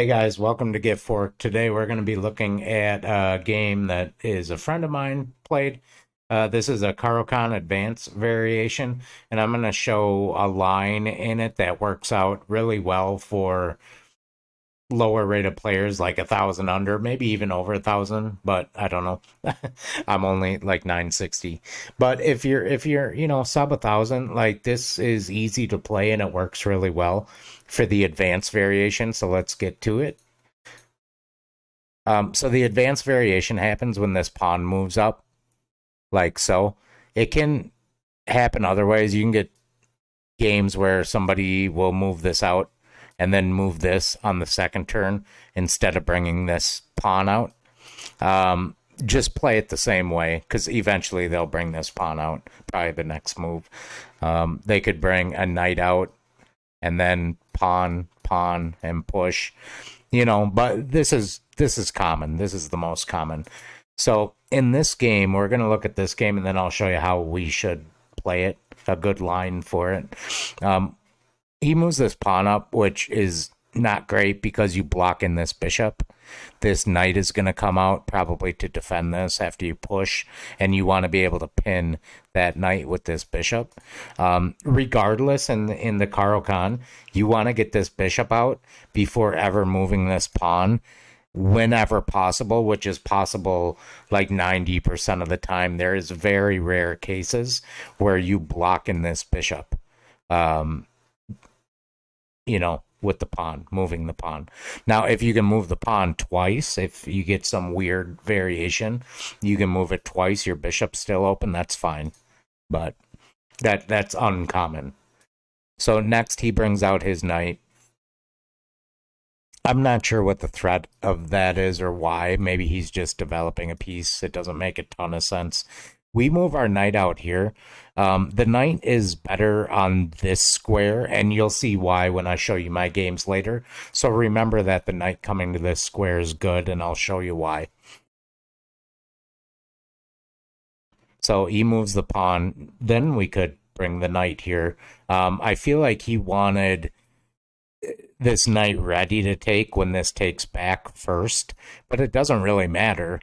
Hey guys, welcome to Get Fork. Today we're going to be looking at a game that is a friend of mine played. This is a Caro Kann Advance Variation, and I'm going to show a line in it that works out really well for lower rated players, like 1,000 under, maybe even over 1,000, but I don't know. I'm only like 960. But if you're sub 1,000, like this is easy to play and it works really well for the advanced variation. So let's get to it. So the advanced variation happens when this pawn moves up, like so. It can happen other ways. You can get games where somebody will move this out and then move this on the second turn instead of bringing this pawn out. Just play it the same way because eventually they'll bring this pawn out, probably the next move. They could bring a knight out and then pawn, pawn, and push. But this is common. This is the most common. So in this game, we're going to look at this game and then I'll show you how we should play it, a good line for it. He moves this pawn up, which is not great because you block in this bishop. This knight is going to come out probably to defend this after you push, and you want to be able to pin that knight with this bishop. Regardless, in the Caro Kann, you want to get this bishop out before ever moving this pawn whenever possible, which is possible like 90% of the time. There is very rare cases where you block in this bishop. Um, with the pawn, moving the pawn. Now, if you can move the pawn twice, if you get some weird variation, you can move it twice, your bishop's still open, that's fine. But that's uncommon. So next he brings out his knight. I'm not sure what the threat of that is or why. Maybe he's just developing a piece. It doesn't make a ton of sense. We move our knight out here. The knight is better on this square, and you'll see why when I show you my games later. So remember that the knight coming to this square is good, and I'll show you why. So he moves the pawn. Then we could bring the knight here. I feel like he wanted this knight ready to take when this takes back first, but it doesn't really matter.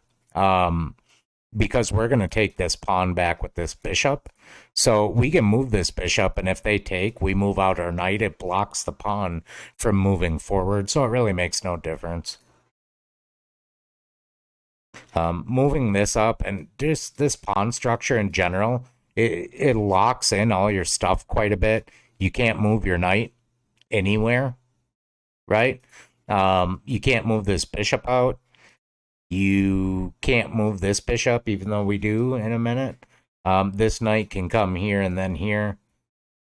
Because we're going to take this pawn back with this bishop. So we can move this bishop, and if they take, we move out our knight. It blocks the pawn from moving forward, so it really makes no difference. Moving this up, and just this pawn structure in general, it locks in all your stuff quite a bit. You can't move your knight anywhere, right? You can't move this bishop out. You can't move this bishop, even though we do in a minute. This knight can come here and then here.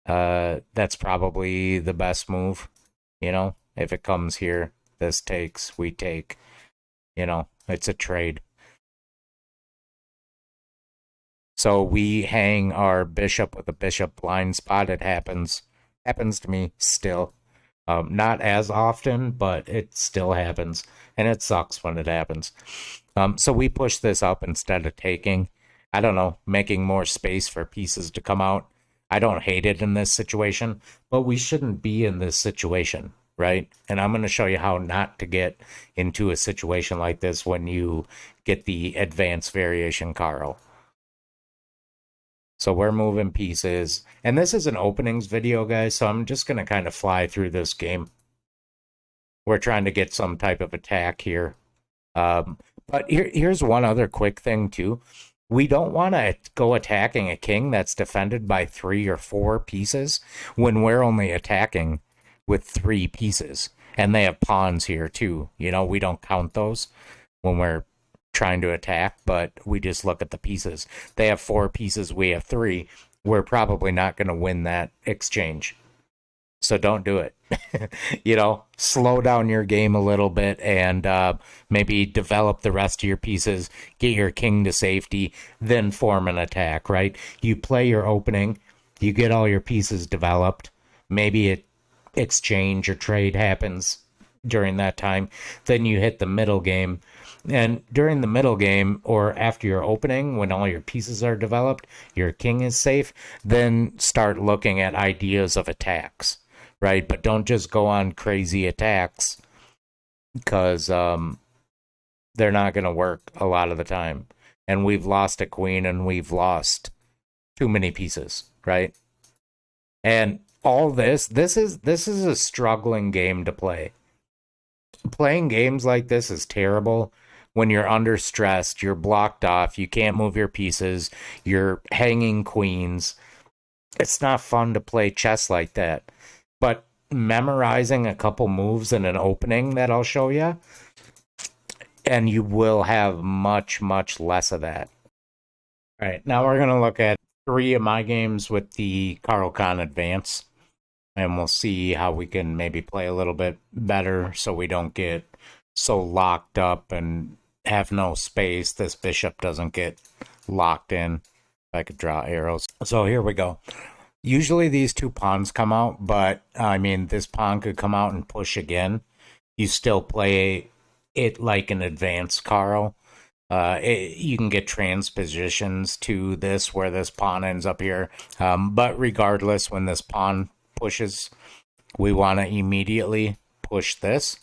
That's probably the best move. If it comes here, this takes, we take. It's a trade. So we hang our bishop with a bishop blind spot. It happens to me still. Not as often, but it still happens, and it sucks when it happens. So we push this up instead of taking. I don't know, making more space for pieces to come out. I don't hate it in this situation, but we shouldn't be in this situation, right? And I'm going to show you how not to get into a situation like this when you get the advanced variation Caro. So we're moving pieces. And this is an openings video, guys, so I'm just going to kind of fly through this game. We're trying to get some type of attack here. But here's one other quick thing, too. We don't want to go attacking a king that's defended by 3 or 4 pieces when we're only attacking with 3 pieces. And they have pawns here, too. We don't count those when we're trying to attack, but we just look at the pieces. They have 4 pieces, we have 3. We're probably not going to win that exchange. So don't do it. Slow down your game a little bit and maybe develop the rest of your pieces, get your king to safety, then form an attack, right? You play your opening, you get all your pieces developed, maybe an exchange or trade happens during that time, then you hit the middle game. And during the middle game or after your opening, when all your pieces are developed, your king is safe, then start looking at ideas of attacks, right? But don't just go on crazy attacks because they're not going to work a lot of the time. And we've lost a queen and we've lost too many pieces, right? And all this is a struggling game to play. Playing games like this is terrible when you're under stressed, you're blocked off, you can't move your pieces, you're hanging queens. It's not fun to play chess like that. But memorizing a couple moves in an opening that I'll show you, and you will have much, much less of that. All right, now we're going to look at 3 of my games with the Caro Kann Advance, and we'll see how we can maybe play a little bit better so we don't get so locked up and have no space. This bishop doesn't get locked in. If I could draw arrows. So here we go. Usually these 2 pawns come out, but I mean, this pawn could come out and push again. You still play it like an advanced Caro. You can get transpositions to this where this pawn ends up here. But regardless, when this pawn pushes, we want to immediately push this.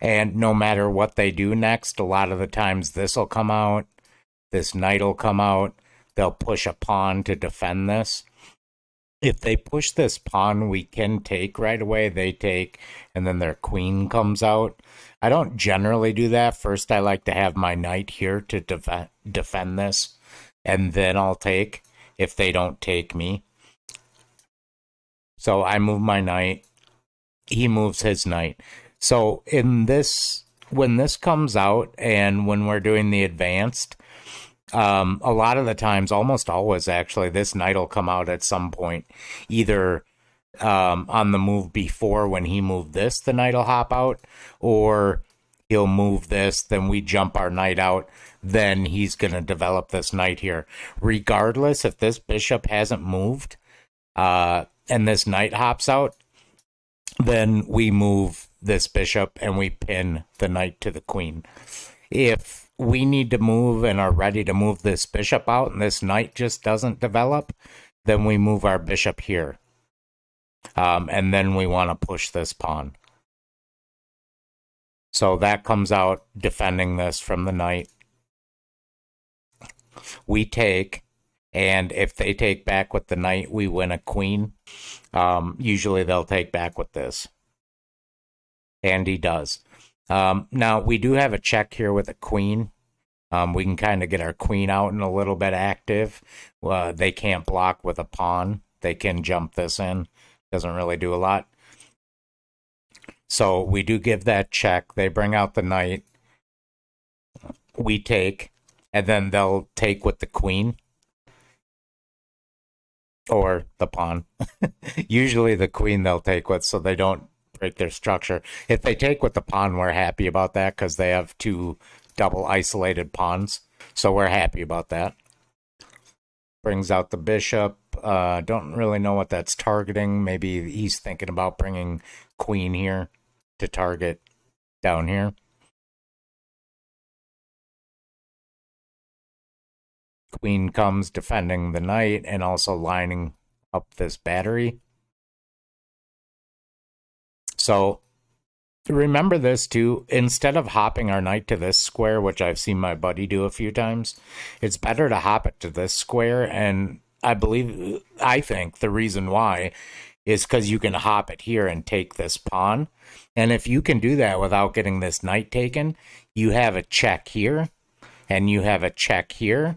And no matter what they do next, a lot of the times this will come out, this knight will come out, they'll push a pawn to defend this. If they push this pawn, we can take right away. They take, and then their queen comes out. I don't generally do that. First, I like to have my knight here to defend this, and then I'll take if they don't take me. So I move my knight. He moves his knight. So in this, when this comes out and when we're doing the advanced, a lot of the times, almost always actually, this knight will come out at some point. Either on the move before, when he moved this, the knight will hop out, or he'll move this, then we jump our knight out, then he's going to develop this knight here. Regardless, if this bishop hasn't moved and this knight hops out, then we move this bishop and we pin the knight to the queen. If we need to move and are ready to move this bishop out and this knight just doesn't develop, then we move our bishop here. And then we want to push this pawn. So that comes out defending this from the knight. We take, and if they take back with the knight, we win a queen. Usually they'll take back with this. And he does. Now, we do have a check here with a queen. We can kind of get our queen out and a little bit active. They can't block with a pawn. They can jump this in. Doesn't really do a lot. So we do give that check. They bring out the knight. We take, and then they'll take with the queen. Or the pawn. Usually the queen they'll take with so they don't break their structure. If they take with the pawn, we're happy about that because they have 2 double isolated pawns. So we're happy about that. Brings out the bishop. Don't really know what that's targeting. Maybe he's thinking about bringing queen here to target down here. Queen comes defending the knight and also lining up this battery. So remember this too, instead of hopping our knight to this square, which I've seen my buddy do a few times, it's better to hop it to this square. And I think the reason why is because you can hop it here and take this pawn. And if you can do that without getting this knight taken, you have a check here and you have a check here,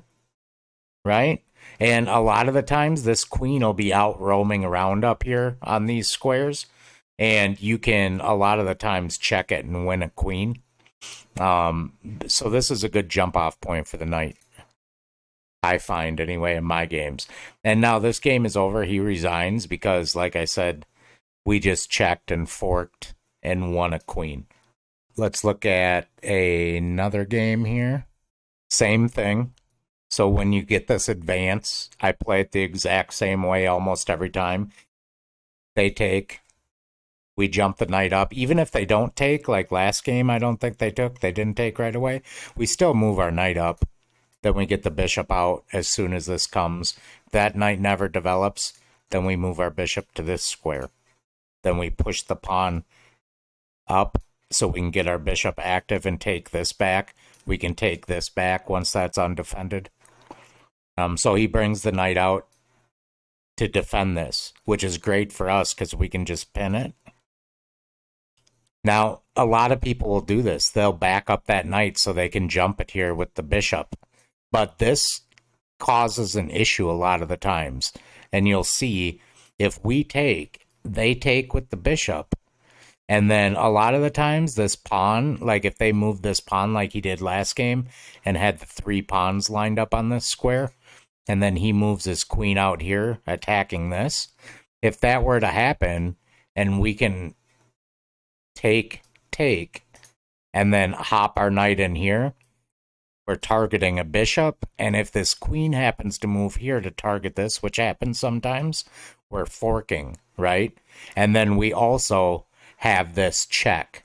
right? And a lot of the times this queen will be out roaming around up here on these squares. And you can, a lot of the times, check it and win a queen. So this is a good jump-off point for the knight. I find, anyway, in my games. And now this game is over. He resigns because, like I said, we just checked and forked and won a queen. Let's look at another game here. Same thing. So when you get this advance, I play it the exact same way almost every time. They take... We jump the knight up. Even if they don't take, like last game, I don't think they took. They didn't take right away. We still move our knight up. Then we get the bishop out as soon as this comes. That knight never develops. Then we move our bishop to this square. Then we push the pawn up so we can get our bishop active and take this back. We can take this back once that's undefended. So he brings the knight out to defend this, which is great for us because we can just pin it. Now, a lot of people will do this. They'll back up that knight so they can jump it here with the bishop. But this causes an issue a lot of the times. And you'll see if we take, they take with the bishop. And then a lot of the times this pawn, like if they move this pawn like he did last game and had the 3 pawns lined up on this square, and then he moves his queen out here attacking this, if that were to happen and we can take, and then hop our knight in here, we're targeting a bishop. And if this queen happens to move here to target this, which happens sometimes, we're forking, right? And then we also have this check,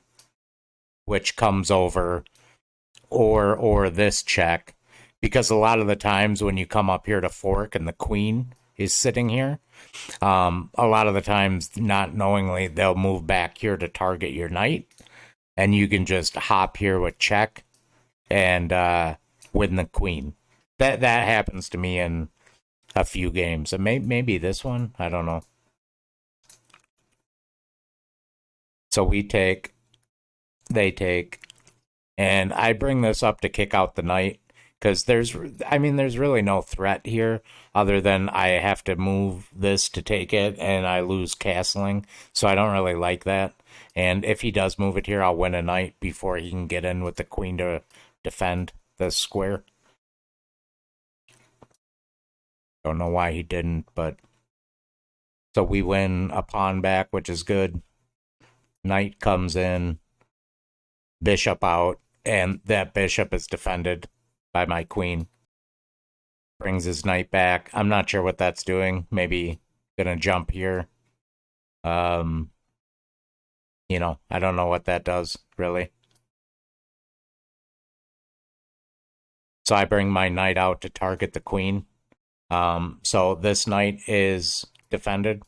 which comes over, or this check, because a lot of the times when you come up here to fork and the queen is sitting here, a lot of the times, not knowingly, they'll move back here to target your knight, and you can just hop here with check and win the queen. That happens to me in a few games. And maybe this one, I don't know. So we take, they take, and I bring this up to kick out the knight because there's really no threat here other than I have to move this to take it and I lose castling. So I don't really like that. And if he does move it here, I'll win a knight before he can get in with the queen to defend the square. Don't know why he didn't, but so we win a pawn back, which is good. Knight comes in, bishop out, and that bishop is defended by my queen. Brings his knight back. I'm not sure what that's doing. Maybe gonna jump here. I don't know what that does, really. So I bring my knight out to target the queen. So this knight is defended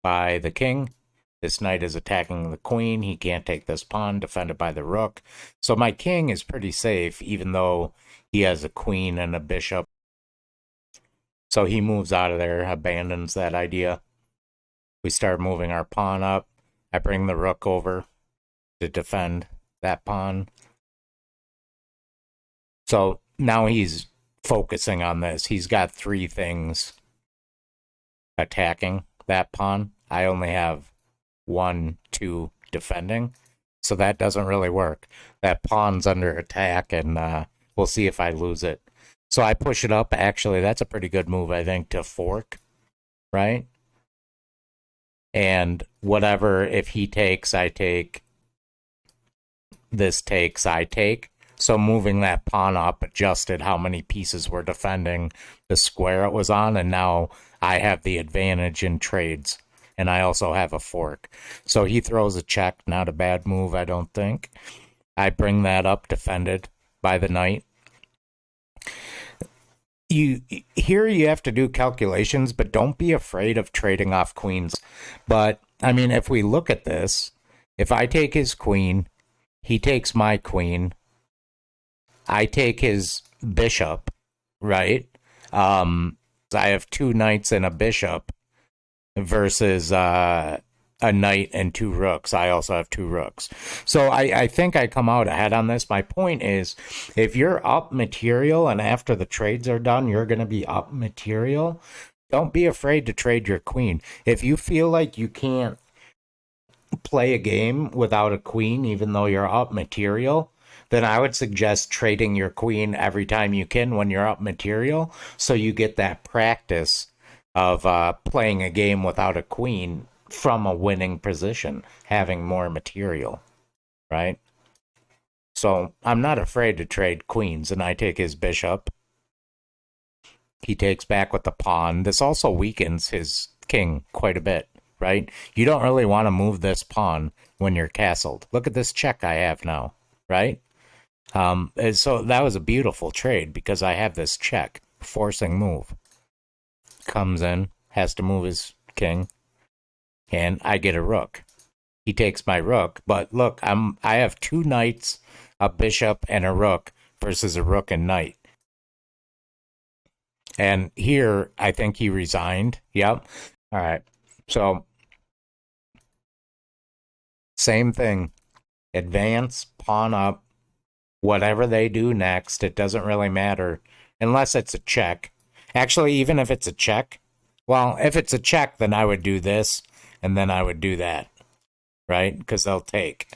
by the king. This knight is attacking the queen. He can't take this pawn, defended by the rook. So my king is pretty safe, even though he has a queen and a bishop. So he moves out of there, abandons that idea. We start moving our pawn up. I bring the rook over to defend that pawn. So now he's focusing on this. He's got 3 things attacking that pawn. I only have 1, 2 defending. So that doesn't really work. That pawn's under attack, and we'll see if I lose it. So I push it up. Actually, that's a pretty good move, I think, to fork, right? And whatever, if he takes, I take. This takes, I take. So moving that pawn up adjusted how many pieces were defending the square it was on, and now I have the advantage in trades. And I also have a fork. So he throws a check, not a bad move, I don't think. I bring that up, defended by the knight. You have to do calculations, but don't be afraid of trading off queens. But, I mean, if we look at this, if I take his queen, he takes my queen, I take his bishop, right? I have 2 knights and a bishop versus a knight and 2 rooks. I also have 2 rooks. So I think I come out ahead on this. My point is, if you're up material and after the trades are done, you're going to be up material, don't be afraid to trade your queen. If you feel like you can't play a game without a queen, even though you're up material, then I would suggest trading your queen every time you can when you're up material, so you get that practice of playing a game without a queen from a winning position, having more material, right? So I'm not afraid to trade queens, and I take his bishop. He takes back with the pawn. This also weakens his king quite a bit, right? You don't really want to move this pawn when you're castled. Look at this check I have now, right? And so that was a beautiful trade because I have this check, forcing move. Comes in, has to move his king, and I get a rook. he takes my rook. But look, I have two knights, a bishop, and a rook versus a rook and knight. And here, I think he resigned. Yep. All right. So, same thing. Advance, pawn up, whatever they do next, it doesn't really matter unless it's a check. Actually, even if it's a check, well, if it's a check, then I would do this and then I would do that, right? Because they'll take.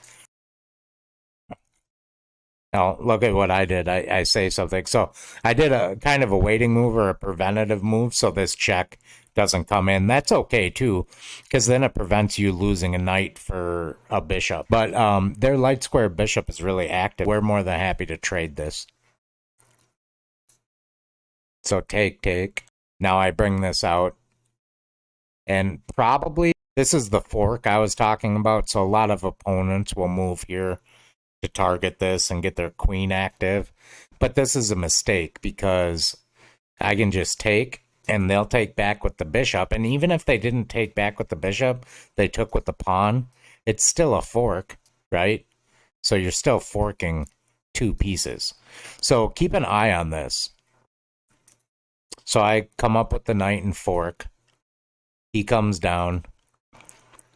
Now, look at what I did. I say something. So I did a kind of a waiting move or a preventative move so this check doesn't come in. That's okay too, because then it prevents you losing a knight for a bishop. But their light square bishop is really active. We're more than happy to trade this. So take. Now I bring this out. And probably this is the fork I was talking about. So a lot of opponents will move here to target this and get their queen active. But this is a mistake because I can just take and they'll take back with the bishop. And even if they didn't take back with the bishop, they took with the pawn. It's still a fork, right? So you're still forking two pieces. So keep an eye on this. So I come up with the knight and fork. He comes down.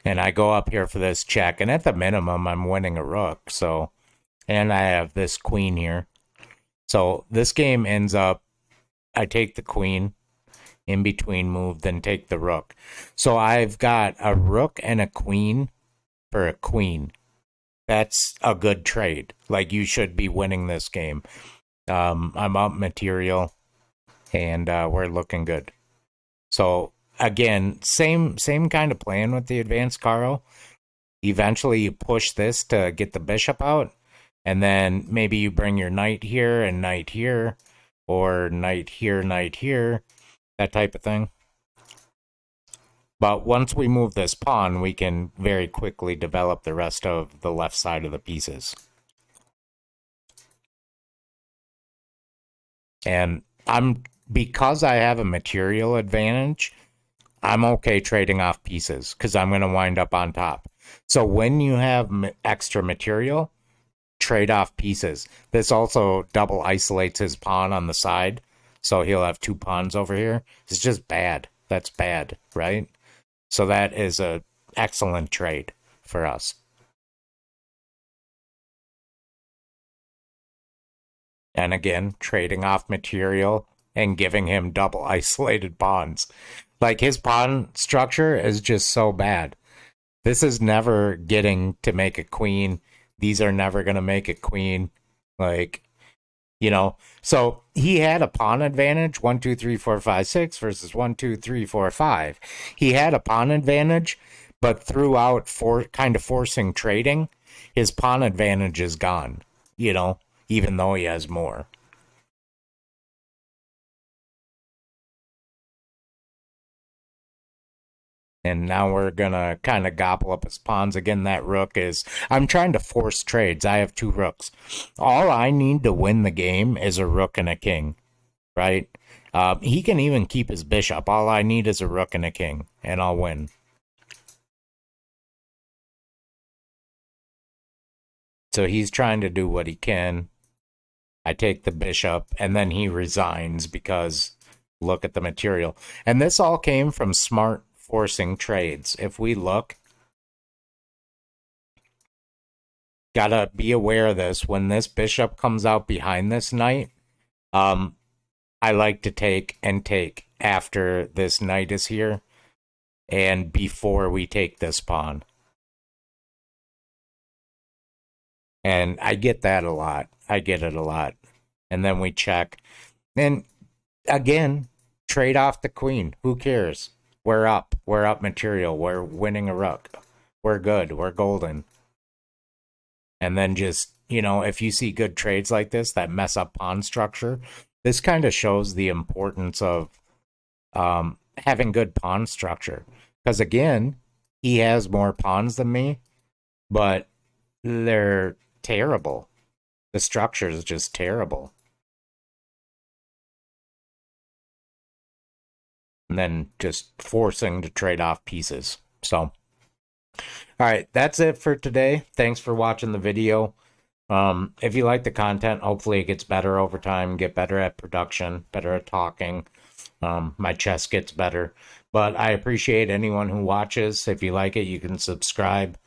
And I go up here for this check. And at the minimum, I'm winning a rook. So, and I have this queen here. So this game ends up, I take the queen, in between move, then take the rook. So I've got a rook and a queen for a queen. That's a good trade. Like, you should be winning this game. I'm up material, and we're looking good. So again, same kind of plan with the advanced Caro. Eventually, you push this to get the bishop out, and then maybe you bring your knight here and knight here, or knight here, that type of thing. But once we move this pawn, we can very quickly develop the rest of the left side of the pieces. And because I have a material advantage, I'm okay trading off pieces because I'm going to wind up on top. So when you have extra material, trade off pieces. This also double isolates his pawn on the side, so he'll have two pawns over here. It's just bad. That's bad, right? So that is a excellent trade for us. And again, trading off material and giving him double isolated pawns. Like, his pawn structure is just so bad. This is never getting to make a queen. These are never going to make a queen. Like, so he had a pawn advantage 1, 2, 3, 4, 5, 6 versus 1, 2, 3, 4, 5. He had a pawn advantage, but throughout kind of forcing trading, his pawn advantage is gone, even though he has more. And now we're gonna kind of gobble up his pawns again. That rook is. I'm trying to force trades. I have two rooks. All I need to win the game is a rook and a king, right? He can even keep his bishop. All I need is a rook and a king, and I'll win. So he's trying to do what he can. I take the bishop, and then he resigns because look at the material. And this all came from smart forcing trades. If we look, gotta be aware of this. When this bishop comes out behind this knight, I like to take after this knight is here and before we take this pawn. And I get that a lot. I get it a lot. And then we check. And again, trade off the queen. Who cares? We're up. We're up material. We're winning a rook. We're good. We're golden. And then just, if you see good trades like this that mess up pawn structure, this kind of shows the importance of having good pawn structure. Because again, he has more pawns than me, but they're terrible. The structure is just terrible. And then just forcing to trade off pieces. So All right, that's it for today. Thanks for watching the video. If you like the content, hopefully it gets better over time, get better at production, better at talking. My chest gets better. But I appreciate anyone who watches. If you like it, you can subscribe,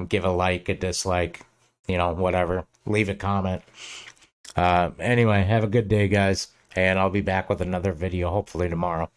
give a like, a dislike, whatever. Leave a comment. Anyway, have a good day, guys. And I'll be back with another video hopefully tomorrow.